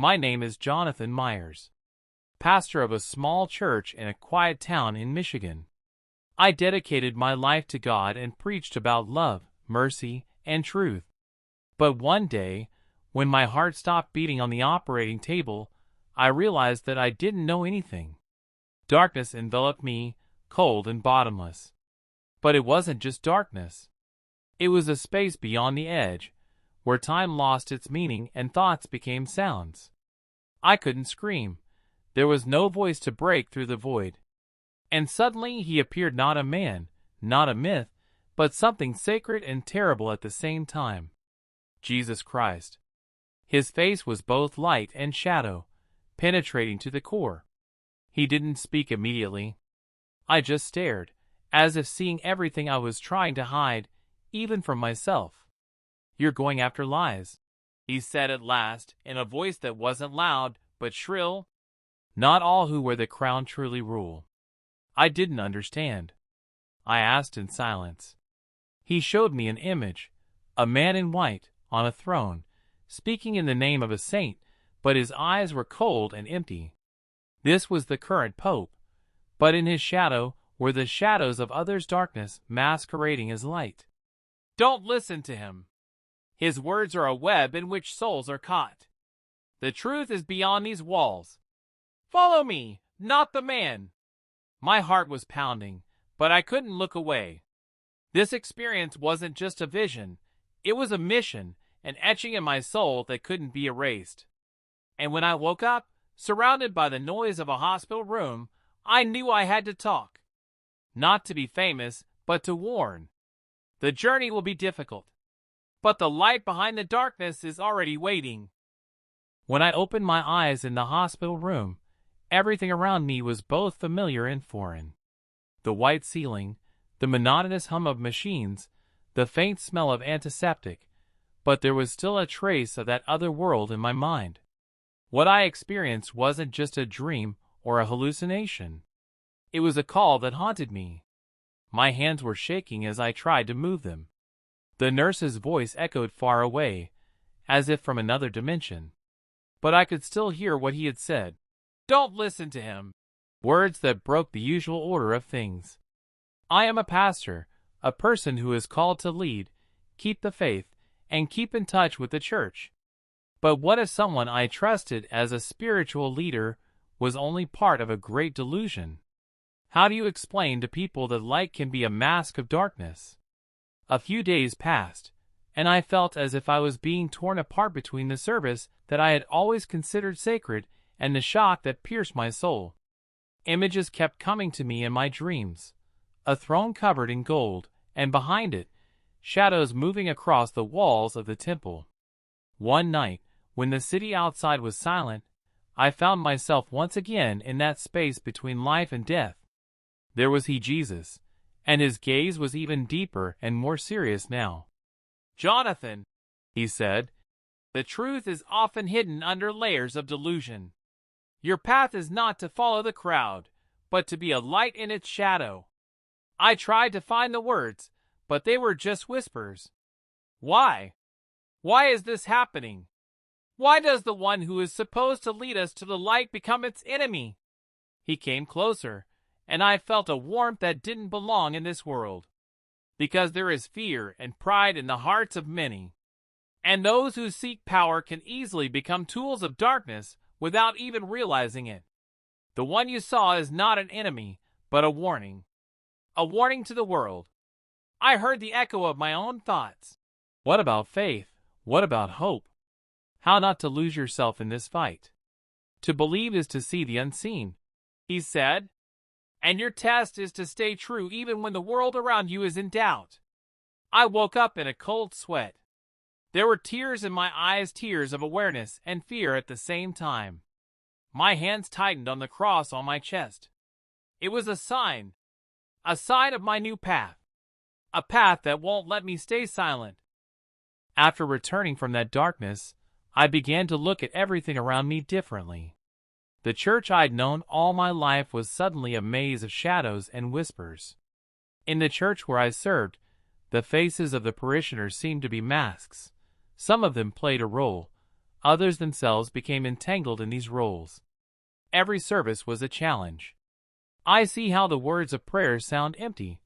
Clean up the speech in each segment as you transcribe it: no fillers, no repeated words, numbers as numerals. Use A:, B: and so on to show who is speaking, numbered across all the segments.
A: My name is Jonathan Myers, pastor of a small church in a quiet town in Michigan. I dedicated my life to God and preached about love, mercy, and truth. But one day, when my heart stopped beating on the operating table, I realized that I didn't know anything. Darkness enveloped me, cold and bottomless. But it wasn't just darkness. It was a space beyond the edge, where time lost its meaning and thoughts became sounds. I couldn't scream. There was no voice to break through the void. And suddenly he appeared, not a man, not a myth, but something sacred and terrible at the same time. Jesus Christ. His face was both light and shadow, penetrating to the core. He didn't speak immediately. I just stared, as if seeing everything I was trying to hide, even from myself. "You're going after lies," he said at last, in a voice that wasn't loud, but shrill. "Not all who wear the crown truly rule." I didn't understand. I asked in silence. He showed me an image, a man in white, on a throne, speaking in the name of a saint, but his eyes were cold and empty. This was the current pope, but in his shadow were the shadows of others' darkness masquerading as light. "Don't listen to him. His words are a web in which souls are caught. The truth is beyond these walls. Follow me, not the man." My heart was pounding, but I couldn't look away. This experience wasn't just a vision, it was a mission, an etching in my soul that couldn't be erased. And when I woke up, surrounded by the noise of a hospital room, I knew I had to talk. Not to be famous, but to warn. The journey will be difficult, but the light behind the darkness is already waiting. When I opened my eyes in the hospital room, everything around me was both familiar and foreign. The white ceiling, the monotonous hum of machines, the faint smell of antiseptic, but there was still a trace of that other world in my mind. What I experienced wasn't just a dream or a hallucination. It was a call that haunted me. My hands were shaking as I tried to move them. The nurse's voice echoed far away, as if from another dimension. But I could still hear what he had said. "Don't listen to him." Words that broke the usual order of things. I am a pastor, a person who is called to lead, keep the faith, and keep in touch with the church. But what if someone I trusted as a spiritual leader was only part of a great delusion? How do you explain to people that light can be a mask of darkness? A few days passed, and I felt as if I was being torn apart between the service that I had always considered sacred and the shock that pierced my soul. Images kept coming to me in my dreams. A throne covered in gold, and behind it, shadows moving across the walls of the temple. One night, when the city outside was silent, I found myself once again in that space between life and death. There was he, Jesus, and his gaze was even deeper and more serious now. "Jonathan," he said, "the truth is often hidden under layers of delusion. Your path is not to follow the crowd, but to be a light in its shadow." I tried to find the words, but they were just whispers. Why? Why is this happening? Why does the one who is supposed to lead us to the light become its enemy? He came closer, and I felt a warmth that didn't belong in this world. Because there is fear and pride in the hearts of many. And those who seek power can easily become tools of darkness without even realizing it. The one you saw is not an enemy, but a warning. A warning to the world. I heard the echo of my own thoughts. What about faith? What about hope? How not to lose yourself in this fight? To believe is to see the unseen, he said. And your test is to stay true even when the world around you is in doubt. I woke up in a cold sweat. There were tears in my eyes, tears of awareness and fear at the same time. My hands tightened on the cross on my chest. It was a sign of my new path. A path that won't let me stay silent. After returning from that darkness, I began to look at everything around me differently. The church I'd known all my life was suddenly a maze of shadows and whispers. In the church where I served, the faces of the parishioners seemed to be masks. Some of them played a role, Others themselves became entangled in these roles. Every service was a challenge. I see how the words of prayer sound empty,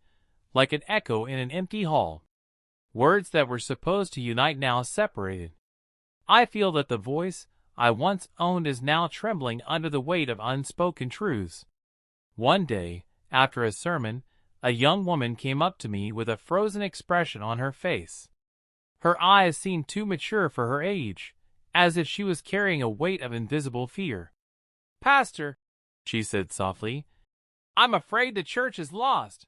A: like an echo in an empty hall. Words that were supposed to unite now separated. I feel that the voice I once owned is now trembling under the weight of unspoken truths. One day, after a sermon, a young woman came up to me with a frozen expression on her face. Her eyes seemed too mature for her age, as if she was carrying a weight of invisible fear. "Pastor," she said softly, "I'm afraid the church is lost.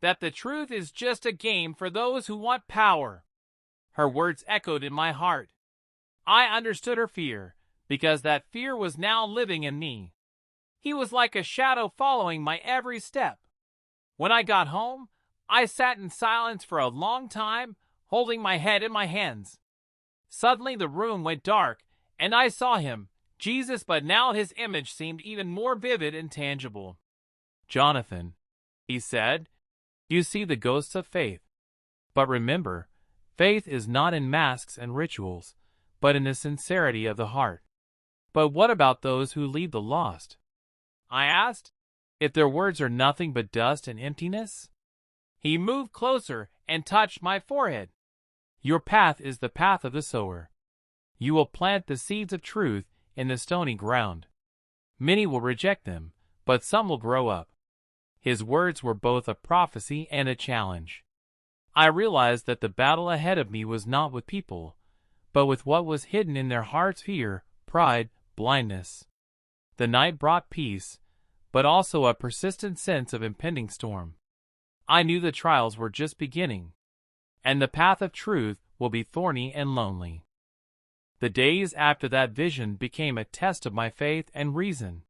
A: That the truth is just a game for those who want power." Her words echoed in my heart. I understood her fear, because that fear was now living in me. He was like a shadow following my every step. When I got home, I sat in silence for a long time, holding my head in my hands. Suddenly the room went dark, and I saw him, Jesus, but now his image seemed even more vivid and tangible. "Jonathan," he said, "you see the ghosts of faith. But remember, faith is not in masks and rituals, but in the sincerity of the heart." "But what about those who lead the lost?" I asked. "If their words are nothing but dust and emptiness?" He moved closer and touched my forehead. "Your path is the path of the sower. You will plant the seeds of truth in the stony ground. Many will reject them, but some will grow up." His words were both a prophecy and a challenge. I realized that the battle ahead of me was not with people, but with what was hidden in their hearts: fear, pride, blindness. The night brought peace, but also a persistent sense of impending storm. I knew the trials were just beginning, and the path of truth will be thorny and lonely. The days after that vision became a test of my faith and reason.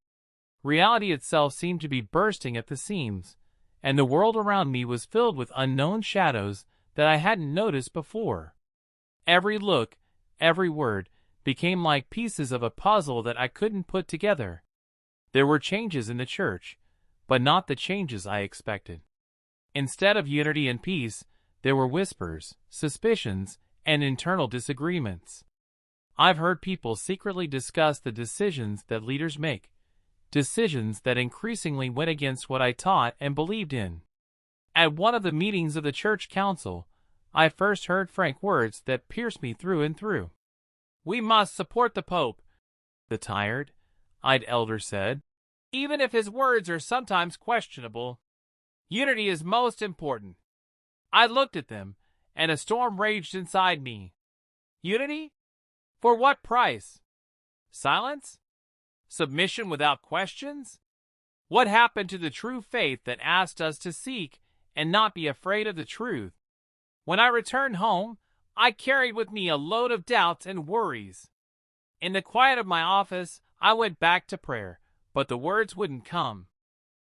A: Reality itself seemed to be bursting at the seams, and the world around me was filled with unknown shadows that I hadn't noticed before. Every look, every word, became like pieces of a puzzle that I couldn't put together. There were changes in the church, but not the changes I expected. Instead of unity and peace, there were whispers, suspicions, and internal disagreements. I've heard people secretly discuss the decisions that leaders make, decisions that increasingly went against what I taught and believed in. At one of the meetings of the church council, I first heard frank words that pierced me through and through. "We must support the Pope," the tired-eyed elder said, "even if his words are sometimes questionable. Unity is most important." I looked at them, and a storm raged inside me. Unity? For what price? Silence? Submission without questions? What happened to the true faith that asked us to seek and not be afraid of the truth? When I returned home, I carried with me a load of doubts and worries. In the quiet of my office, I went back to prayer, but the words wouldn't come.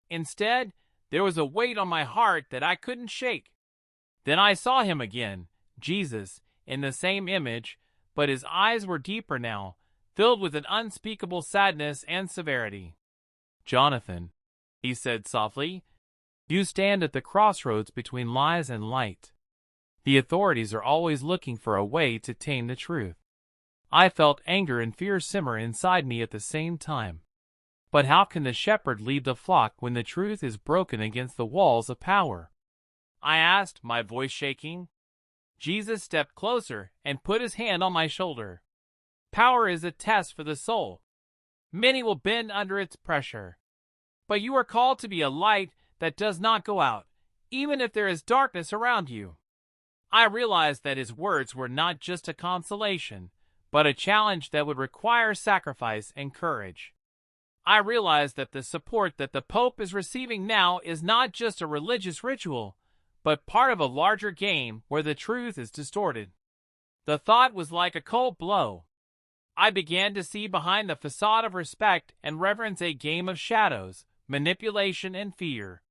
A: Instead, there was a weight on my heart that I couldn't shake. Then I saw him again, Jesus, in the same image, but his eyes were deeper now, filled with an unspeakable sadness and severity. "Jonathan," he said softly, "you stand at the crossroads between lies and light. The authorities are always looking for a way to tame the truth." I felt anger and fear simmer inside me at the same time. But how can the shepherd lead the flock when the truth is broken against the walls of power? I asked, my voice shaking. Jesus stepped closer and put his hand on my shoulder. "Power is a test for the soul. Many will bend under its pressure. But you are called to be a light that does not go out, even if there is darkness around you." I realized that his words were not just a consolation, but a challenge that would require sacrifice and courage. I realized that the support that the Pope is receiving now is not just a religious ritual, but part of a larger game where the truth is distorted. The thought was like a cold blow. I began to see behind the facade of respect and reverence a game of shadows, manipulation, and fear.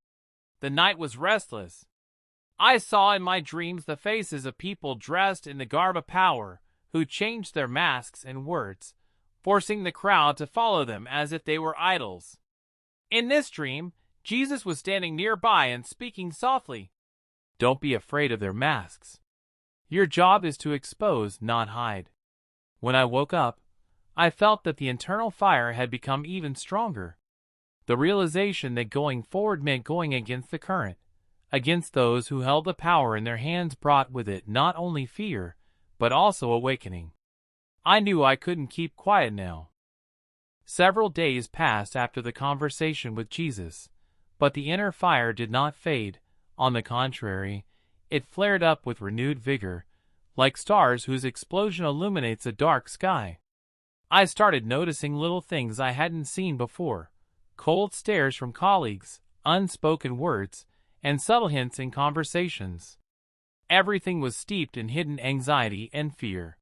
A: The night was restless. I saw in my dreams the faces of people dressed in the garb of power, who changed their masks and words, forcing the crowd to follow them as if they were idols. In this dream, Jesus was standing nearby and speaking softly. "Don't be afraid of their masks. Your job is to expose, not hide. When I woke up, I felt that the internal fire had become even stronger. The realization that going forward meant going against the current, against those who held the power in their hands, brought with it not only fear, but also awakening. I knew I couldn't keep quiet now. Several days passed after the conversation with Jesus, but the inner fire did not fade. On the contrary, it flared up with renewed vigor, like stars whose explosion illuminates a dark sky. I started noticing little things I hadn't seen before: cold stares from colleagues, unspoken words, and subtle hints in conversations. Everything was steeped in hidden anxiety and fear.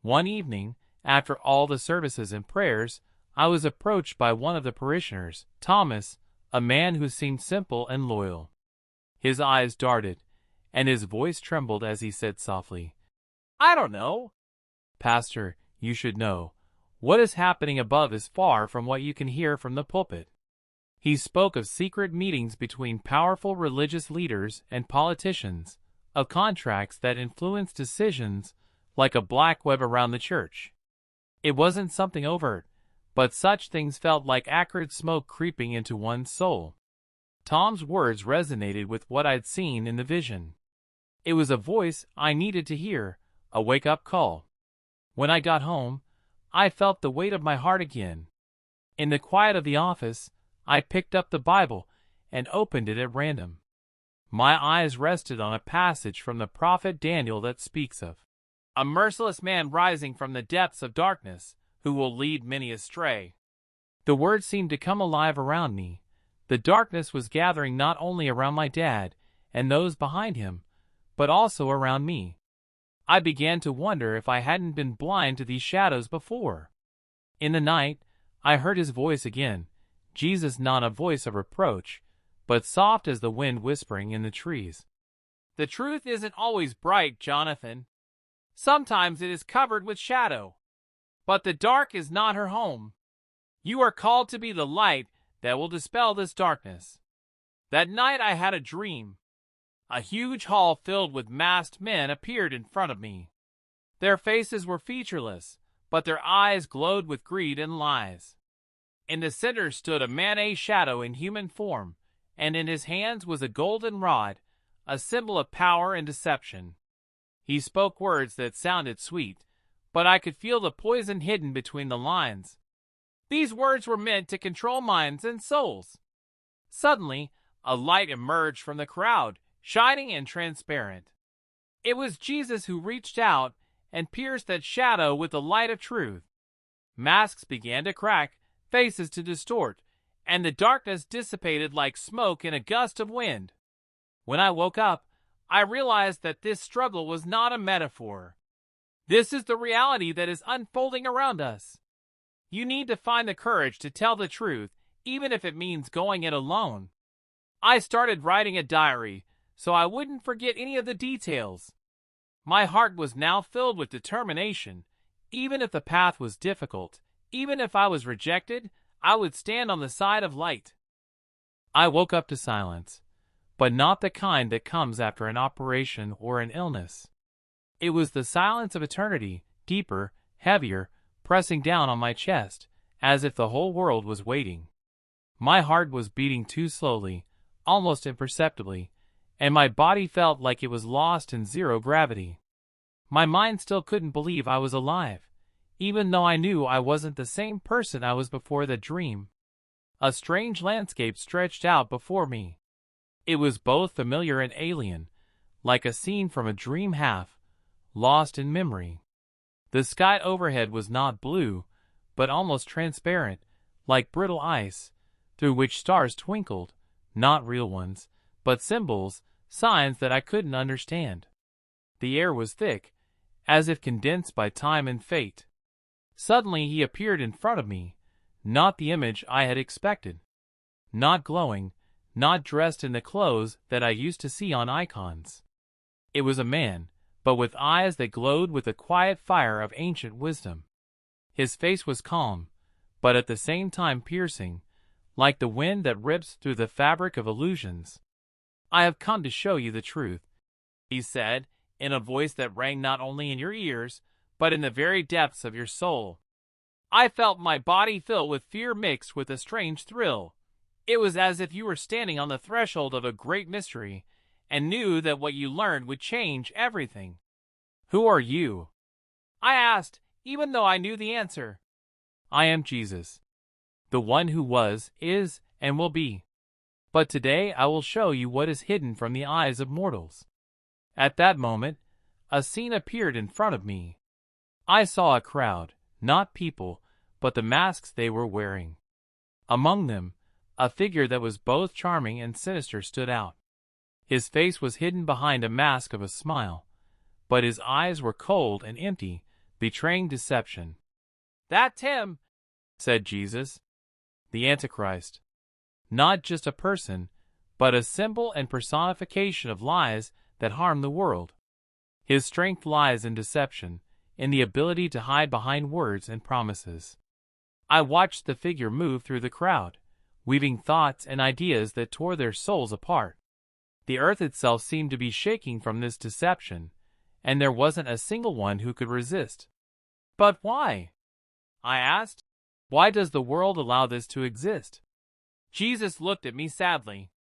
A: One evening, after all the services and prayers, I was approached by one of the parishioners, Thomas, a man who seemed simple and loyal. His eyes darted, and his voice trembled as he said softly, "I don't know." "Pastor, you should know. What is happening above is far from what you can hear from the pulpit." He spoke of secret meetings between powerful religious leaders and politicians, of contracts that influenced decisions like a black web around the church. It wasn't something overt, but such things felt like acrid smoke creeping into one's soul. Tom's words resonated with what I'd seen in the vision. It was a voice I needed to hear, a wake-up call. When I got home, I felt the weight of my heart again. In the quiet of the office, I picked up the Bible and opened it at random. My eyes rested on a passage from the prophet Daniel that speaks of a merciless man rising from the depths of darkness, who will lead many astray. The words seemed to come alive around me. The darkness was gathering not only around my dad and those behind him, but also around me. I began to wonder if I hadn't been blind to these shadows before. In the night, I heard his voice again, Jesus, not a voice of reproach, but soft as the wind whispering in the trees. "The truth isn't always bright, Jonathan. Sometimes it is covered with shadow. But the dark is not her home. You are called to be the light that will dispel this darkness." That night I had a dream. A huge hall filled with masked men appeared in front of me. Their faces were featureless, but their eyes glowed with greed and lies. In the center stood a man-a shadow in human form, and in his hands was a golden rod, a symbol of power and deception. He spoke words that sounded sweet, but I could feel the poison hidden between the lines. These words were meant to control minds and souls. Suddenly, a light emerged from the crowd, shining and transparent. It was Jesus who reached out and pierced that shadow with the light of truth. Masks began to crack, faces to distort, and the darkness dissipated like smoke in a gust of wind. When I woke up, I realized that this struggle was not a metaphor. This is the reality that is unfolding around us. You need to find the courage to tell the truth, even if it means going it alone. I started writing a diary, so I wouldn't forget any of the details. My heart was now filled with determination. Even if the path was difficult, even if I was rejected, I would stand on the side of light. I woke up to silence, but not the kind that comes after an operation or an illness. It was the silence of eternity, deeper, heavier, pressing down on my chest, as if the whole world was waiting. My heart was beating too slowly, almost imperceptibly, and my body felt like it was lost in zero gravity. My mind still couldn't believe I was alive, even though I knew I wasn't the same person I was before the dream. A strange landscape stretched out before me. It was both familiar and alien, like a scene from a dream half lost in memory. The sky overhead was not blue, but almost transparent, like brittle ice, through which stars twinkled, not real ones, but symbols, signs that I couldn't understand. The air was thick, as if condensed by time and fate. Suddenly he appeared in front of me, not the image I had expected. Not glowing, not dressed in the clothes that I used to see on icons. It was a man, but with eyes that glowed with the quiet fire of ancient wisdom. His face was calm, but at the same time piercing, like the wind that rips through the fabric of illusions. "I have come to show you the truth," he said, in a voice that rang not only in your ears, but in the very depths of your soul. I felt my body fill with fear mixed with a strange thrill. It was as if you were standing on the threshold of a great mystery and knew that what you learned would change everything. Who are you? I asked, even though I knew the answer. I am Jesus, the one who was, is, and will be. But today I will show you what is hidden from the eyes of mortals. At that moment, a scene appeared in front of me. I saw a crowd, not people, but the masks they were wearing. Among them, a figure that was both charming and sinister stood out. His face was hidden behind a mask of a smile, but his eyes were cold and empty, betraying deception. "That's him," said Jesus, "the Antichrist. Not just a person, but a symbol and personification of lies that harm the world. His strength lies in deception, in the ability to hide behind words and promises." I watched the figure move through the crowd, weaving thoughts and ideas that tore their souls apart. The earth itself seemed to be shaking from this deception, and there wasn't a single one who could resist. "But why?" I asked. "Why does the world allow this to exist?" Jesus looked at me sadly.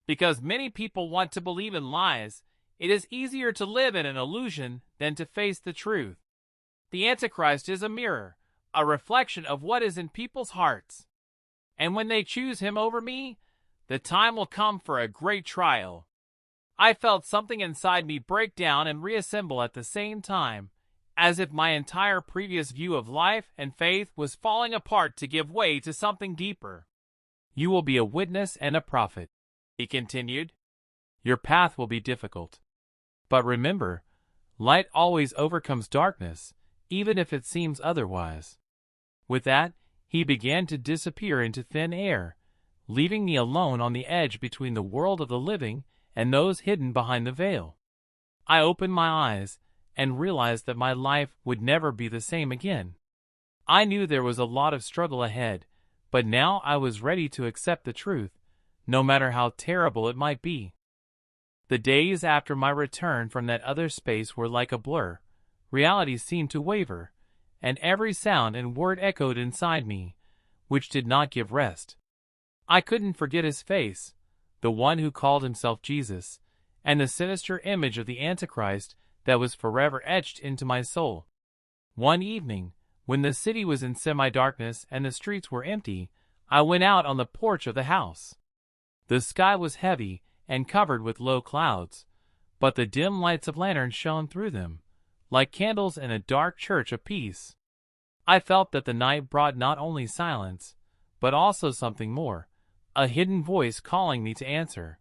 A: "Because many people want to believe in lies. It is easier to live in an illusion than to face the truth. The Antichrist is a mirror, a reflection of what is in people's hearts. And when they choose him over me, the time will come for a great trial." I felt something inside me break down and reassemble at the same time, as if my entire previous view of life and faith was falling apart to give way to something deeper. "You will be a witness and a prophet," he continued. "Your path will be difficult. But remember, light always overcomes darkness, even if it seems otherwise." With that, he began to disappear into thin air, leaving me alone on the edge between the world of the living and those hidden behind the veil. I opened my eyes and realized that my life would never be the same again. I knew there was a lot of struggle ahead, but now I was ready to accept the truth, no matter how terrible it might be. The days after my return from that other space were like a blur. Reality seemed to waver, and every sound and word echoed inside me, which did not give rest. I couldn't forget his face, the one who called himself Jesus, and the sinister image of the Antichrist that was forever etched into my soul. One evening, when the city was in semi-darkness and the streets were empty, I went out on the porch of the house. The sky was heavy and covered with low clouds, but the dim lights of lanterns shone through them, like candles in a dark church of peace. I felt that the night brought not only silence, but also something more, a hidden voice calling me to answer.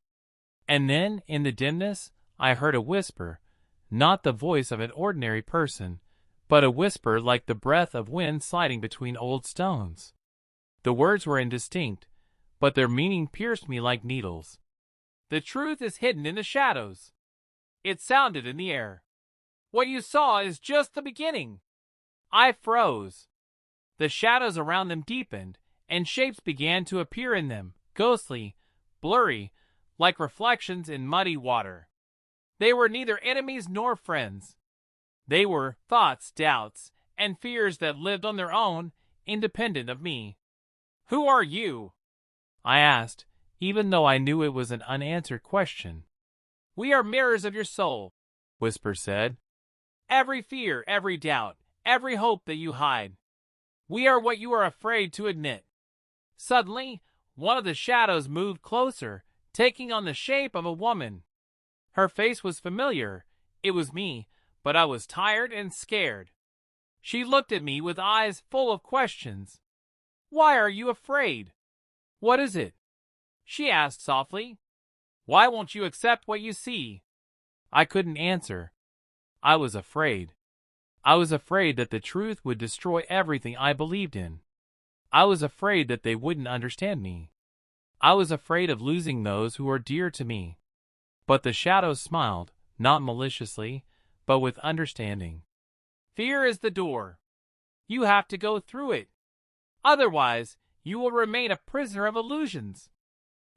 A: And then, in the dimness, I heard a whisper, not the voice of an ordinary person, but a whisper like the breath of wind sliding between old stones. The words were indistinct, but their meaning pierced me like needles. "The truth is hidden in the shadows." It sounded in the air. "What you saw is just the beginning." I froze. The shadows around them deepened, and shapes began to appear in them, ghostly, blurry, like reflections in muddy water. They were neither enemies nor friends. They were thoughts, doubts, and fears that lived on their own, independent of me. "Who are you?" I asked, even though I knew it was an unanswered question. "We are mirrors of your soul," Whisper said. "Every fear, every doubt, every hope that you hide. We are what you are afraid to admit." Suddenly, one of the shadows moved closer, taking on the shape of a woman. Her face was familiar. It was me, but I was tired and scared. She looked at me with eyes full of questions. "Why are you afraid?" "What is it?" she asked softly. "Why won't you accept what you see?" I couldn't answer. I was afraid. I was afraid that the truth would destroy everything I believed in. I was afraid that they wouldn't understand me. I was afraid of losing those who are dear to me. But the shadows smiled, not maliciously, but with understanding. "Fear is the door. You have to go through it. Otherwise, you will remain a prisoner of illusions."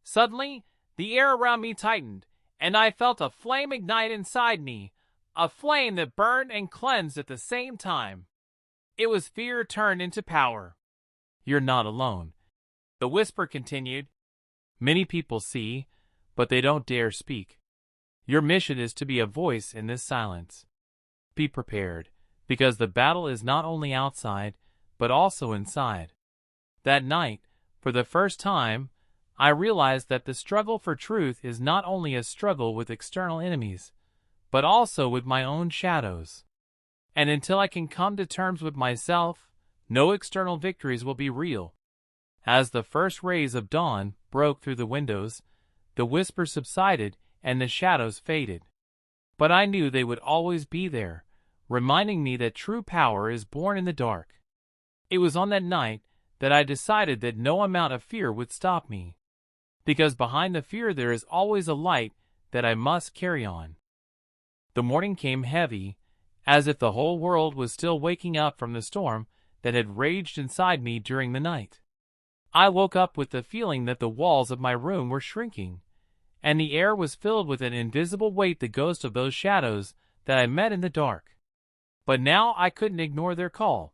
A: Suddenly, the air around me tightened, and I felt a flame ignite inside me, a flame that burned and cleansed at the same time. It was fear turned into power. "You're not alone," the whisper continued. "Many people see, but they don't dare speak. Your mission is to be a voice in this silence. Be prepared, because the battle is not only outside, but also inside." That night, for the first time, I realized that the struggle for truth is not only a struggle with external enemies, but also with my own shadows. And until I can come to terms with myself, no external victories will be real. As the first rays of dawn broke through the windows, the whisper subsided and the shadows faded. But I knew they would always be there, reminding me that true power is born in the dark. It was on that night that I decided that no amount of fear would stop me, because behind the fear there is always a light that I must carry on. The morning came heavy, as if the whole world was still waking up from the storm that had raged inside me during the night. I woke up with the feeling that the walls of my room were shrinking, and the air was filled with an invisible weight, the ghost of those shadows that I met in the dark. But now I couldn't ignore their call.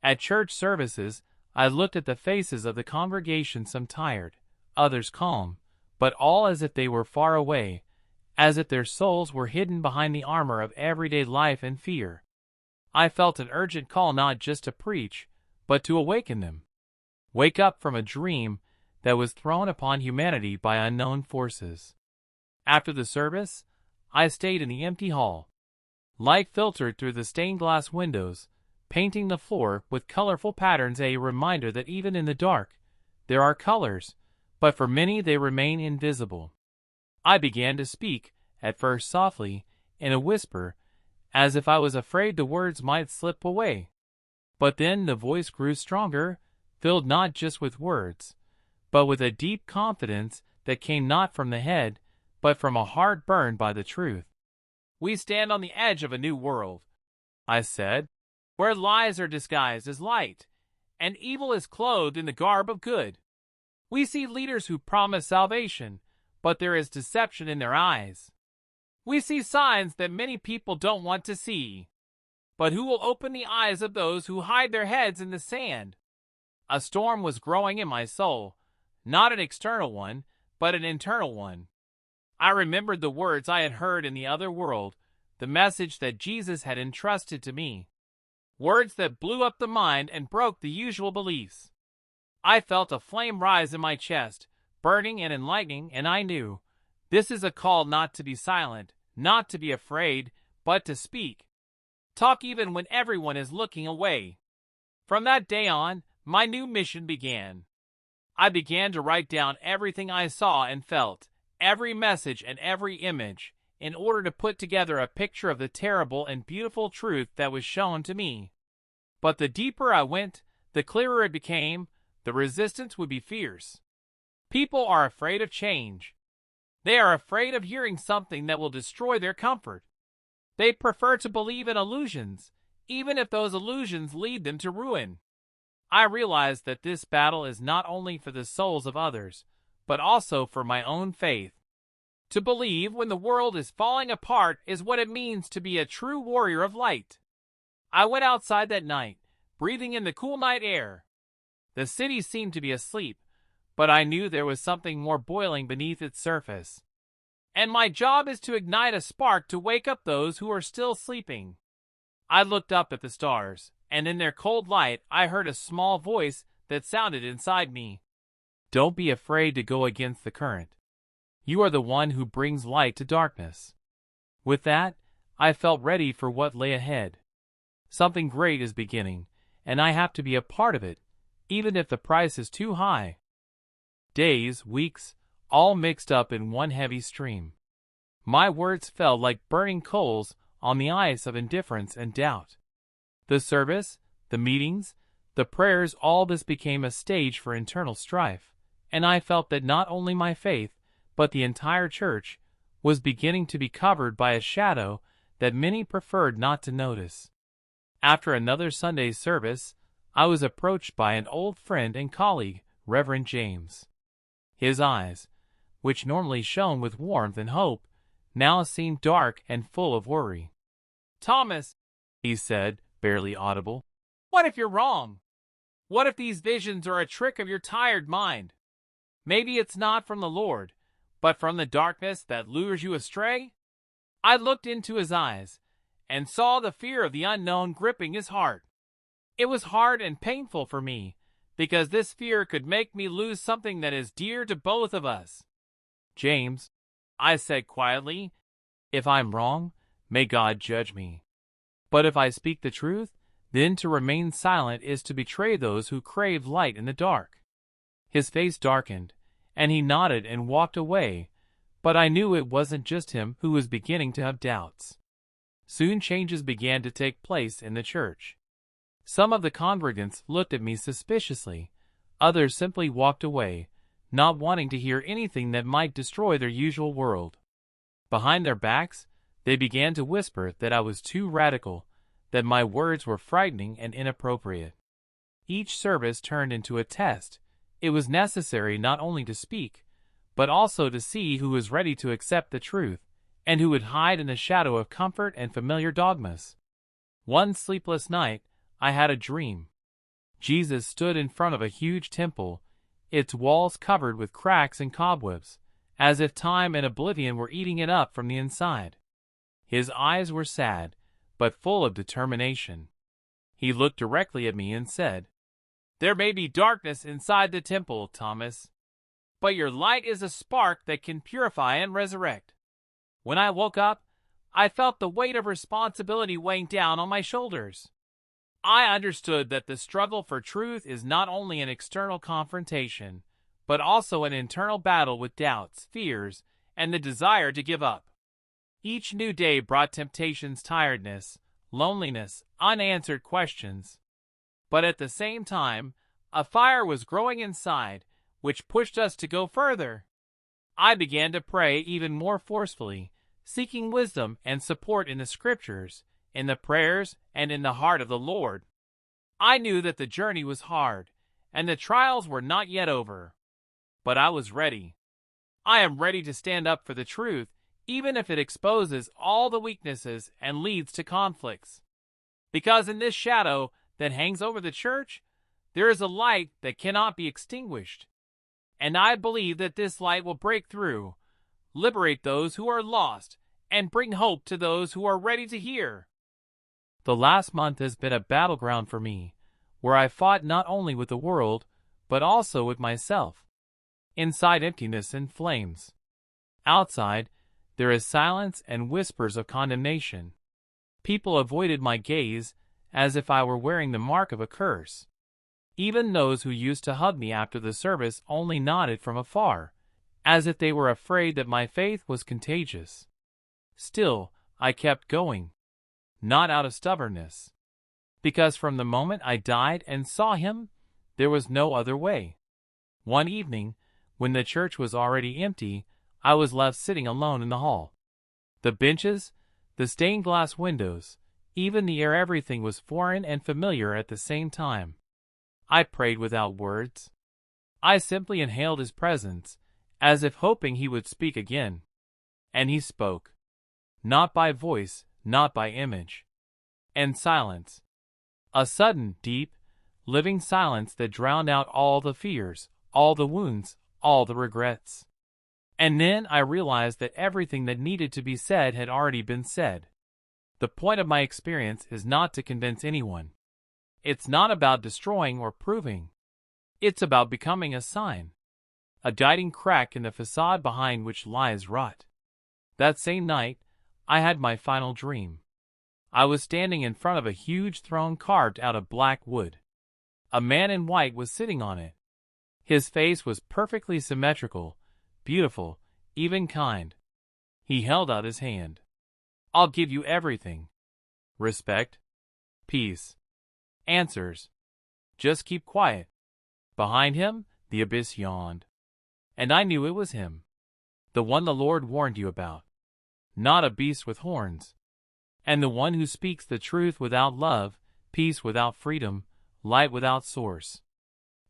A: At church services, I looked at the faces of the congregation, some tired, others calm, but all as if they were far away, as if their souls were hidden behind the armor of everyday life and fear. I felt an urgent call not just to preach, but to awaken them. Wake up from a dream that was thrown upon humanity by unknown forces. After the service, I stayed in the empty hall. Light filtered through the stained glass windows, painting the floor with colorful patterns, a reminder that even in the dark, there are colors, but for many they remain invisible. I began to speak, at first softly, in a whisper, as if I was afraid the words might slip away. But then the voice grew stronger, filled not just with words, but with a deep confidence that came not from the head, but from a heart burned by the truth. "We stand on the edge of a new world," I said, "where lies are disguised as light, and evil is clothed in the garb of good. We see leaders who promise salvation, but there is deception in their eyes. We see signs that many people don't want to see, but who will open the eyes of those who hide their heads in the sand?" A storm was growing in my soul, not an external one, but an internal one. I remembered the words I had heard in the other world, the message that Jesus had entrusted to me. Words that blew up the mind and broke the usual beliefs. I felt a flame rise in my chest, burning and enlightening, and I knew, this is a call not to be silent, not to be afraid, but to speak. Talk even when everyone is looking away. From that day on, my new mission began. I began to write down everything I saw and felt, every message and every image, in order to put together a picture of the terrible and beautiful truth that was shown to me. But the deeper I went, the clearer it became. The resistance would be fierce. People are afraid of change. They are afraid of hearing something that will destroy their comfort. They prefer to believe in illusions, even if those illusions lead them to ruin. I realized that this battle is not only for the souls of others, but also for my own faith. To believe when the world is falling apart is what it means to be a true warrior of light. I went outside that night, breathing in the cool night air. The city seemed to be asleep, but I knew there was something more boiling beneath its surface. And my job is to ignite a spark to wake up those who are still sleeping. I looked up at the stars, and in their cold light I heard a small voice that sounded inside me. "Don't be afraid to go against the current. You are the one who brings light to darkness." With that, I felt ready for what lay ahead. Something great is beginning, and I have to be a part of it, even if the price is too high. Days, weeks, all mixed up in one heavy stream. My words fell like burning coals on the ice of indifference and doubt. The service, the meetings, the prayers, all this became a stage for internal strife, and I felt that not only my faith, but the entire church, was beginning to be covered by a shadow that many preferred not to notice. After another Sunday's service, I was approached by an old friend and colleague, Reverend James. His eyes, which normally shone with warmth and hope, now seemed dark and full of worry. Thomas, he said, barely audible, what if you're wrong? What if these visions are a trick of your tired mind? Maybe it's not from the Lord, but from the darkness that lures you astray? I looked into his eyes and saw the fear of the unknown gripping his heart. It was hard and painful for me, because this fear could make me lose something that is dear to both of us. James, I said quietly, if I'm wrong, may God judge me. But if I speak the truth, then to remain silent is to betray those who crave light in the dark. His face darkened, and he nodded and walked away, but I knew it wasn't just him who was beginning to have doubts. Soon changes began to take place in the church. Some of the congregants looked at me suspiciously, others simply walked away, not wanting to hear anything that might destroy their usual world. Behind their backs, they began to whisper that I was too radical, that my words were frightening and inappropriate. Each service turned into a test. It was necessary not only to speak, but also to see who was ready to accept the truth, and who would hide in the shadow of comfort and familiar dogmas. One sleepless night, I had a dream. Jesus stood in front of a huge temple, its walls covered with cracks and cobwebs, as if time and oblivion were eating it up from the inside. His eyes were sad, but full of determination. He looked directly at me and said, "There may be darkness inside the temple, Thomas, but your light is a spark that can purify and resurrect." When I woke up, I felt the weight of responsibility weighing down on my shoulders. I understood that the struggle for truth is not only an external confrontation, but also an internal battle with doubts, fears, and the desire to give up. Each new day brought temptations, tiredness, loneliness, unanswered questions. But at the same time, a fire was growing inside, which pushed us to go further. I began to pray even more forcefully, seeking wisdom and support in the scriptures, in the prayers, and in the heart of the Lord. I knew that the journey was hard, and the trials were not yet over. But I was ready. I am ready to stand up for the truth, even if it exposes all the weaknesses and leads to conflicts. Because in this shadow that hangs over the church, there is a light that cannot be extinguished. And I believe that this light will break through, liberate those who are lost, and bring hope to those who are ready to hear. The last month has been a battleground for me, where I fought not only with the world, but also with myself. Inside, emptiness and flames. Outside, there is silence and whispers of condemnation. People avoided my gaze as if I were wearing the mark of a curse. Even those who used to hug me after the service only nodded from afar, as if they were afraid that my faith was contagious. Still, I kept going, not out of stubbornness, because from the moment I died and saw him, there was no other way. One evening, when the church was already empty, I was left sitting alone in the hall. The benches, the stained glass windows, even the air, everything was foreign and familiar at the same time. I prayed without words. I simply inhaled his presence, as if hoping he would speak again. And he spoke. Not by voice, not by image. And silence. A sudden, deep, living silence that drowned out all the fears, all the wounds, all the regrets. And then I realized that everything that needed to be said had already been said. The point of my experience is not to convince anyone. It's not about destroying or proving. It's about becoming a sign, a guiding crack in the facade behind which lies rot. That same night, I had my final dream. I was standing in front of a huge throne carved out of black wood. A man in white was sitting on it. His face was perfectly symmetrical, beautiful, even kind. He held out his hand. "I'll give you everything. Respect, peace, answers. Just keep quiet." Behind him, the abyss yawned. And I knew it was him. The one the Lord warned you about. Not a beast with horns. And the one who speaks the truth without love, peace without freedom, light without source.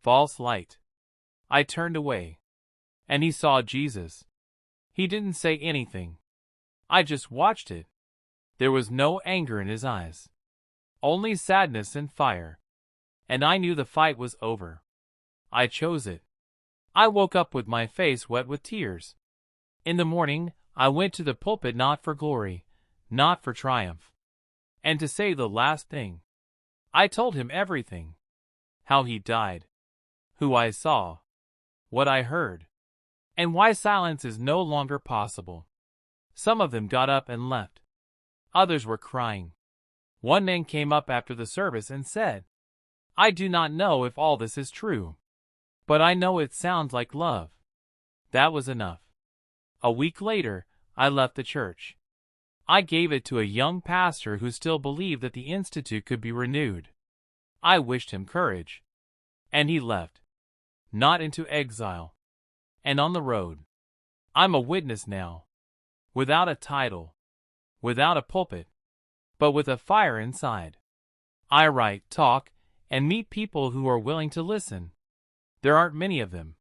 A: False light. I turned away. And he saw Jesus. He didn't say anything. I just watched it. There was no anger in his eyes, only sadness and fire. And I knew the fight was over. I chose it. I woke up with my face wet with tears. In the morning, I went to the pulpit not for glory, not for triumph, and to say the last thing. I told him everything. How he died, who I saw, what I heard, and why silence is no longer possible. Some of them got up and left. Others were crying. One man came up after the service and said, "I do not know if all this is true, but I know it sounds like love." That was enough. A week later, I left the church. I gave it to a young pastor who still believed that the institute could be renewed. I wished him courage. And he left. Not into exile. And on the road. I'm a witness now. Without a title. Without a pulpit. But with a fire inside. I write, talk, and meet people who are willing to listen. There aren't many of them.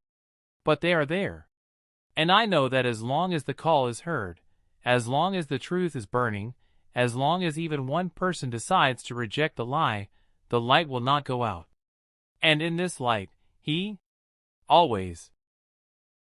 A: But they are there. And I know that as long as the call is heard, as long as the truth is burning, as long as even one person decides to reject the light will not go out. And in this light, he always